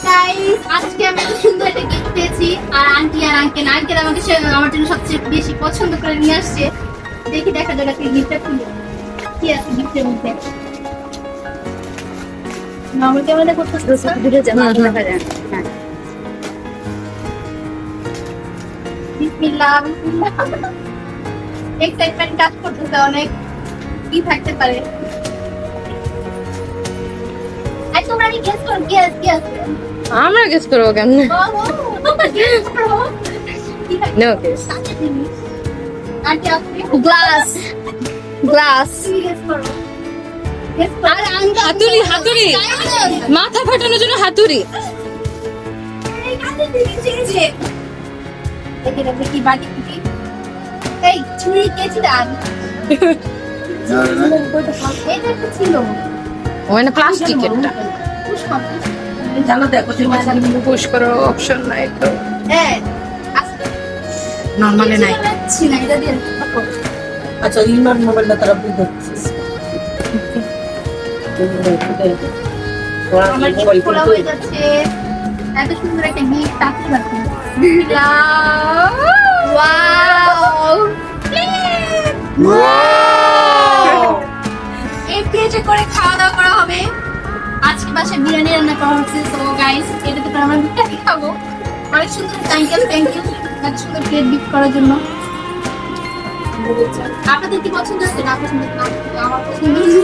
Guys, আজকে আমি এত সুন্দর একটা গিফট পেয়েছি আর আন্টি আর আঙ্কেল আমাকে আমার জন্য সবচেয়ে বেশি পছন্দ করে নিয়ে আসছে। দেখি দেখা যাক আজকে গিফটটা খুলে কি আছে গিফটের মধ্যে। নরমাল ক্যামেরা করতেছে দূরে যাবে দেখা যায়। হ্যাঁ, বিসমিল্লাহ বিসমিল্লাহ। এক্সাইটমেন্ট কাজ করতেছে অনেক, কি থাকতে পারে। আই তোমরা কি গেস করো, গেস আমরা গেস করবো কেমনে? No guess. গ্লাস গ্লাস হাতুড়ি হাতুড়ি মাথা ফাটানোর জন্য হাতুড়ি। মানে প্লাস্টিকের জানো, দেখো পুশ করার অপশন নাই তো, নরমালে নাই। আচ্ছা, ইমার মোবাইলটা তারা বুঝ করতেছিস। আমার কি খোলা হয়ে যাচ্ছে, এত সুন্দর একটা গিফট তাতে রাখুন। এই প্লেটে করে খাওয়া দাওয়া করা হবে। আজকে বাসায় বিরিয়ানি রান্না করা হচ্ছে। তো গাইস, এটাতে করে আমরা বিরিয়ানি খাবো। অনেক সুন্দর, থ্যাংক ইউ এত সুন্দর প্লেট গিফট করার জন্য। আপনাদের কি পছন্দ হচ্ছে না পছন্দ? আমার পছন্দ হয়েছে।